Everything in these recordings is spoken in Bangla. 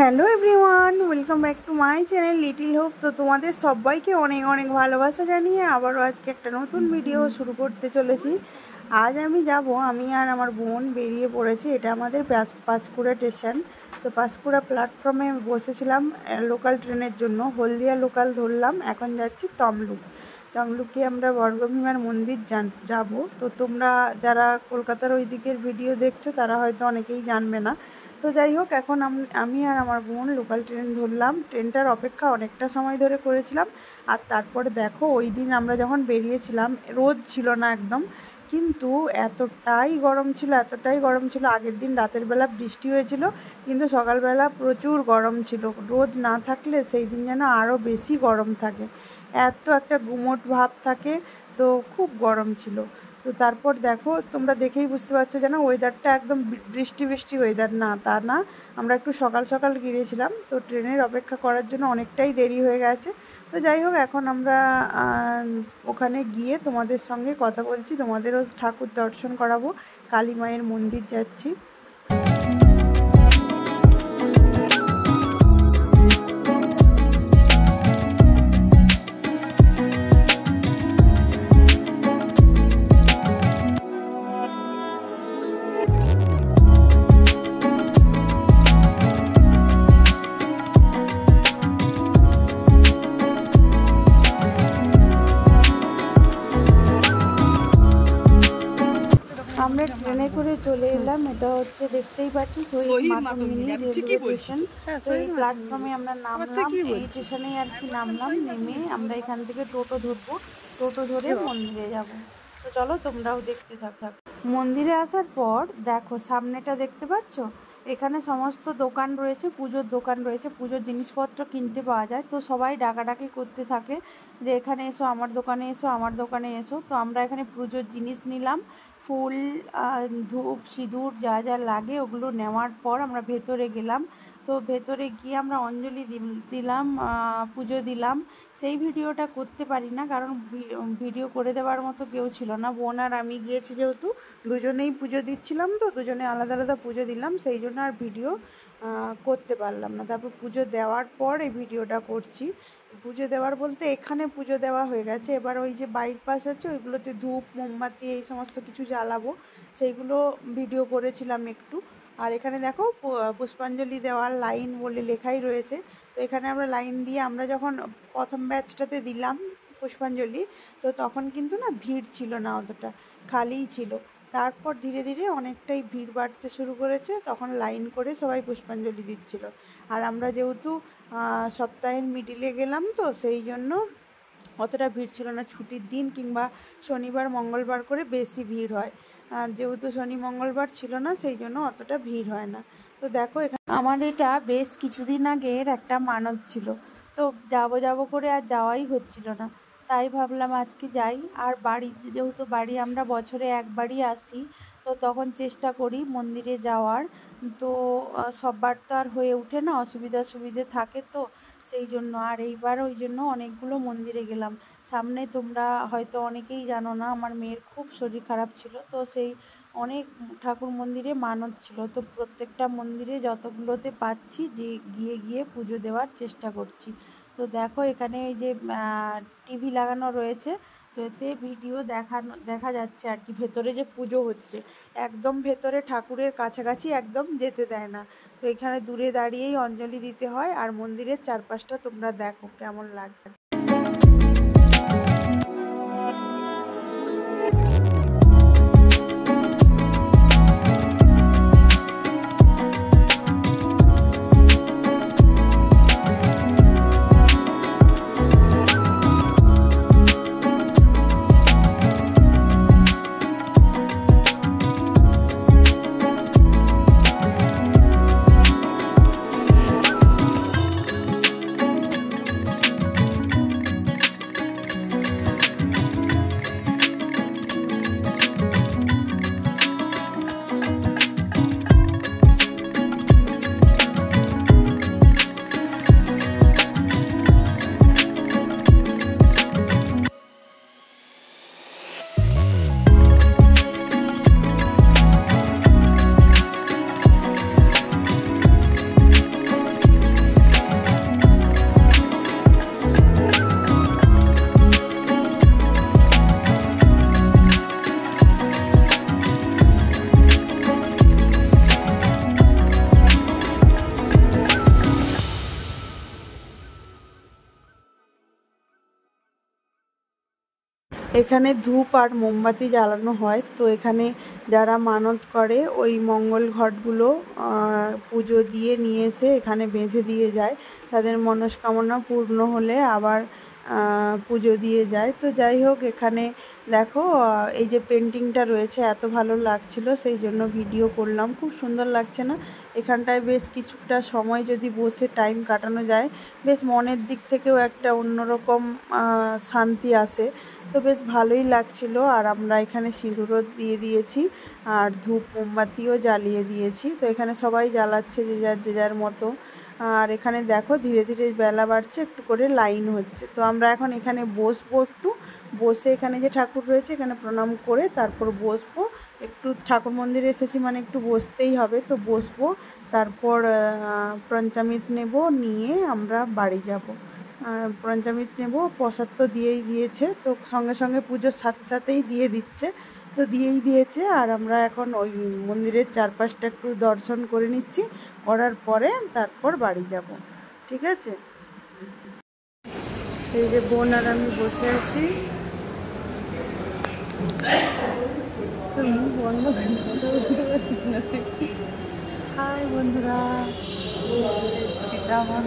Hello everyone, welcome back to my channel little hope. তো তোমাদের সবাইকে অনেক অনেক ভালোবাসা জানিয়ে আবারও আজকে একটা নতুন ভিডিও শুরু করতে চলেছি। আজ আমি আর আমার বোন বেরিয়ে পড়েছি। এটা আমাদের পাঁশকুড়া স্টেশন। তো পাঁশকুড়া প্ল্যাটফর্মে বসেছিলাম লোকাল ট্রেনের জন্য। হলদিয়া লোকাল ধরলাম, এখন যাচ্ছি তমলুকে আমরা বর্গভীমার মন্দির যাব। তো তোমরা যারা কলকাতার ওই দিকের ভিডিও দেখছো তারা হয়তো অনেকেই জানবে না। তো যাই হোক, এখন আমি আর আমার বোন লোকাল ট্রেন ধরলাম। ট্রেনটার অপেক্ষা অনেকটা সময় ধরে করেছিলাম। আর তারপরে দেখো, ওই দিন আমরা যখন বেরিয়েছিলাম রোদ ছিল না একদম, কিন্তু এতটাই গরম ছিল। আগের দিন রাতের বেলা বৃষ্টি হয়েছিল, কিন্তু সকালবেলা প্রচুর গরম ছিল। রোদ না থাকলে সেই দিন যেন আরও বেশি গরম থাকে, এত একটা গুমোট ভাব থাকে। তো খুব গরম ছিল। তো তারপর দেখো, তোমরা দেখেই বুঝতে পারছো যেন ওয়েদারটা একদম বৃষ্টি ওয়েদার না, তা না। আমরা একটু সকাল সকাল গিয়েছিলাম, তো ট্রেনের অপেক্ষা করার জন্য অনেকটাই দেরি হয়ে গেছে। তো যাই হোক, এখন আমরা ওখানে গিয়ে তোমাদের সঙ্গে কথা বলছি, তোমাদেরও ঠাকুর দর্শন করাবো। কালী মায়ের মন্দির যাচ্ছি। আমরা ট্রেনে করে চলে এলাম। এটা হচ্ছে, দেখতেই পাচ্ছি, শহীদ মাতঙ্গিনী রেলওয়ে স্টেশন। তো এই প্ল্যাটফর্মে আমরা নামলাম, এই স্টেশনেই আর কি নামলাম। নেমে আমরা এখান থেকে টোটো ধরবো, টোটো ধরে মন্দিরে যাব। তো চলো তোমরাও দেখতে থাকো। মন্দিরে আসার পর দেখো, সামনেটা দেখতে পাচ্ছ, এখানে সমস্ত দোকান রয়েছে, পুজোর দোকান রয়েছে, পুজোর জিনিসপত্র কিনতে পাওয়া যায়। তো সবাই ডাকাডাকি করতে থাকে যে এখানে এসো, আমার দোকানে এসো, আমার দোকানে এসো। তো আমরা এখানে পুজোর জিনিস নিলাম, ফুল, ধূপ, সিঁদুর, যা যা লাগে ওগুলো নেওয়ার পর আমরা ভেতরে গেলাম। তো ভেতরে গিয়ে আমরা অঞ্জলি দিলাম, পুজো দিলাম। সেই ভিডিওটা করতে পারি না, কারণ ভিডিও করে দেওয়ার মতো কেউ ছিল না। বোন আর আমি গিয়েছি যেহেতু, দুজনেই পুজো দিচ্ছিলাম, তো দুজনে আলাদা আলাদা পুজো দিলাম, সেই জন্য আর ভিডিও করতে পারলাম না। তারপর পুজো দেওয়ার পর এই ভিডিওটা করছি। পুজো দেওয়ার বলতে এখানে পুজো দেওয়া হয়ে গেছে, এবার ওই যে বাইপাস আছে ওইগুলোতে ধূপ, মোমবাতি এই সমস্ত কিছু জ্বালাবো, সেইগুলো ভিডিও করেছিলাম একটু। আর এখানে দেখো, পুষ্পাঞ্জলি দেওয়ার লাইন বলে লেখাই রয়েছে। তো এখানে আমরা লাইন দিয়ে, আমরা যখন প্রথম ব্যাচটাতে দিলাম পুষ্পাঞ্জলি, তো তখন কিন্তু না ভিড় ছিল না, অতটা খালিই ছিল। তারপর ধীরে ধীরে অনেকটাই ভিড় বাড়তে শুরু করেছে, তখন লাইন করে সবাই পুষ্পাঞ্জলি দিচ্ছিল। আর আমরা যেহেতু সপ্তাহের মিডিলে গেলাম, তো সেই জন্য অতটা ভিড় ছিল না। ছুটির দিন কিংবা শনিবার মঙ্গলবার করে বেশি ভিড় হয়, যেহেতু শনি মঙ্গলবার ছিল না, সেই জন্য অতটা ভিড় হয় না। তো দেখো, এখানে আমার এটা বেশ কিছুদিন আগের একটা মানত ছিল। তো যাবো করে আর যাওয়াই হচ্ছিল না, তাই ভাবলাম আজকে যাই। আর যেহেতু বাড়ি আমরা বছরে একবারই আসি, তো তখন চেষ্টা করি মন্দিরে যাওয়ার। তো সববার তো আর হয়ে ওঠে না, সুবিধে থাকে, তো সেই জন্য। আর এইবার ওই জন্য অনেকগুলো মন্দিরে গেলাম। সামনে তোমরা হয়তো অনেকেই জানো না, আমার মেয়ের খুব শরীর খারাপ ছিল, তো সেই অনেক ঠাকুর মন্দিরে মানত ছিল। তো প্রত্যেকটা মন্দিরে যতগুলোতে পাচ্ছি যে গিয়ে পুজো দেওয়ার চেষ্টা করছি। তো দেখো, এখানে এই যে টিভি লাগানো রয়েছে, তো এতে ভিডিও দেখা যাচ্ছে আর কি, ভেতরে যে পুজো হচ্ছে। একদম ভেতরে ঠাকুরের কাছাকাছি একদম যেতে দেয় না। তো এখানে দূরে দাঁড়িয়েই অঞ্জলি দিতে হয়। আর মন্দিরের চারপাশটা তোমরা দেখো কেমন লাগবে। এখানে ধূপ আর মোমবাতি জ্বালানো হয়। তো এখানে যারা মানত করে ওই মঙ্গল ঘটগুলো পুজো দিয়ে নিয়ে এসে এখানে বেঁধে দিয়ে যায়, তাদের মনস্কামনা পূর্ণ হলে আবার পুজো দিয়ে যায়। তো যাই হোক, এখানে দেখো এই যে পেন্টিংটা রয়েছে এত ভালো লাগছিল, সেই জন্য ভিডিও করলাম। খুব সুন্দর লাগছে না? এখানটায় বেশ কিছুটা সময় যদি বসে টাইম কাটানো যায়, বেশ মনের দিক থেকেও একটা অন্যরকম শান্তি আসে। তো বেশ ভালোই লাগছিল। আর আমরা এখানে সিঁদুরও দিয়ে দিয়েছি আর ধূপ মোমবাতিও জ্বালিয়ে দিয়েছি। তো এখানে সবাই জ্বালাচ্ছে যে যার মতো। আর এখানে দেখো ধীরে ধীরে বেলা বাড়ছে, একটু করে লাইন হচ্ছে। তো আমরা এখন এখানে বসবো, একটু বসে এখানে যে ঠাকুর রয়েছে এখানে প্রণাম করে তারপর বসবো। একটু ঠাকুর মন্দিরে এসেছি মানে একটু বসতেই হবে, তো বসবো। তারপর পঞ্চামৃত নেব, নিয়ে আমরা বাড়ি যাব। পঞ্চামৃত নেব, প্রসাদ তো দিয়েই দিয়েছে, তো সঙ্গে সঙ্গে পুজোর সাথে সাথেই দিয়ে দিচ্ছে, তো দিয়েই দিয়েছে। আর আমরা এখন ওই মন্দিরের চারপাশটা একটু দর্শন করে নিচ্ছি, করার পরে তারপর বাড়ি যাব। ঠিক আছে? এই যে বোন আর আমি বসে আছি। হাই বন্ধুরা, এটা আমার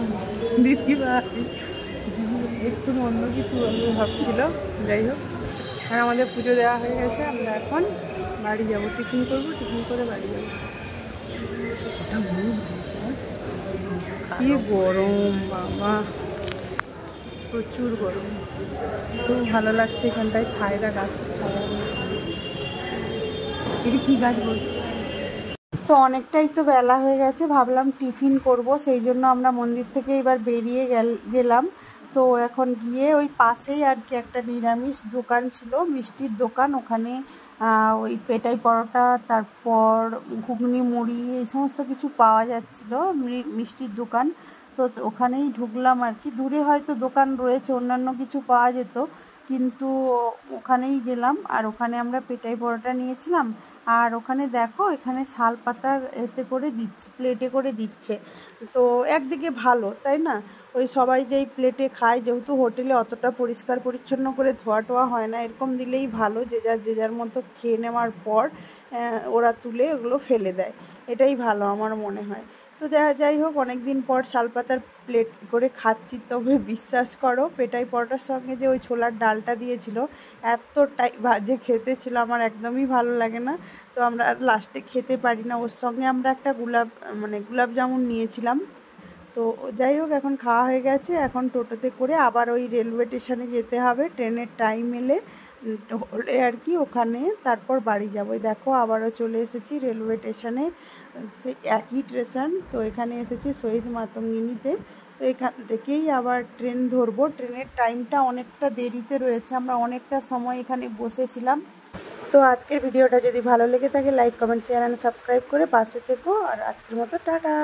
দিদি ভাই। একটু অন্য কিছু ভাবছিল, যাই হোক। আর আমাদের পুজো দেওয়া হয়ে গেছে, আমরা এখন বাড়ি যাব। টিফিন করবো, টিফিন করে বাড়ি যাবো। কি গরম বাবা, প্রচুর গরম। খুব ভালো লাগছে এখানটায়, ছায়রা গাছ এটা কি গাছ বলতো। তো অনেকটাই তো বেলা হয়ে গেছে, ভাবলাম টিফিন করব, সেই জন্য আমরা মন্দির থেকে এবার বেরিয়ে গেলাম। তো এখন গিয়ে ওই পাশেই আর কি একটা নিরামিষ দোকান ছিল, মিষ্টির দোকান। ওখানে ওই পেটাই পরোটা, তারপর ঘুগনি মুড়ি, এই সমস্ত কিছু পাওয়া যাচ্ছিল, মিষ্টির দোকান। তো ওখানেই ঢুকলাম আর কি। দূরে হয়তো দোকান রয়েছে, অন্যান্য কিছু পাওয়া যেত, কিন্তু ওখানেই গেলাম। আর ওখানে আমরা পেটাই পরোটা নিয়েছিলাম। আর ওখানে দেখো এখানে শাল পাতার এতে করে দিচ্ছে, প্লেটে করে দিচ্ছে। তো একদিকে ভালো, তাই না? ওই সবাই যেই প্লেটে খায়, যেহেতু হোটেলে অতটা পরিষ্কার পরিচ্ছন্ন করে ধোয়া টোয়া হয় না, এরকম দিলেই ভালো। যে যার মতো খেয়ে নেওয়ার পর ওরা তুলে ওগুলো ফেলে দেয়, এটাই ভালো আমার মনে হয়। তো যাই হোক, অনেক দিন পর শালপাতার প্লেট করে খাচ্ছি। তবে বিশ্বাস করো, পেটাই পরোটার সঙ্গে যে ওই ছোলার ডালটা দিয়েছিল, এতটাই বাজে খেতে ছিল, আমার একদমই ভালো লাগে না। তো আমরা আর লাস্টে খেতে পারি না। ওর সঙ্গে আমরা একটা গোলাপ জামুন নিয়েছিলাম। তো যাই হোক, এখন খাওয়া হয়ে গেছে। এখন টোটোতে করে আবার ওই রেলওয়ে স্টেশনে যেতে হবে, ট্রেনের টাইম এলে হলে আর কি, ওখানে তারপর বাড়ি যাবো। দেখো আবারও চলে এসেছি রেলওয়ে স্টেশনে, সেই একই স্টেশন। তো এখানে এসেছি শহীদ মাতঙ্গিনীতে। তো এখান থেকেই আবার ট্রেন ধরবো। ট্রেনের টাইমটা অনেকটা দেরিতে রয়েছে, আমরা অনেকটা সময় এখানে বসেছিলাম। তো আজকের ভিডিওটা যদি ভালো লেগে থাকে, like comment share and subscribe করে পাশে থেকো। আর আজকের মতো টাটা।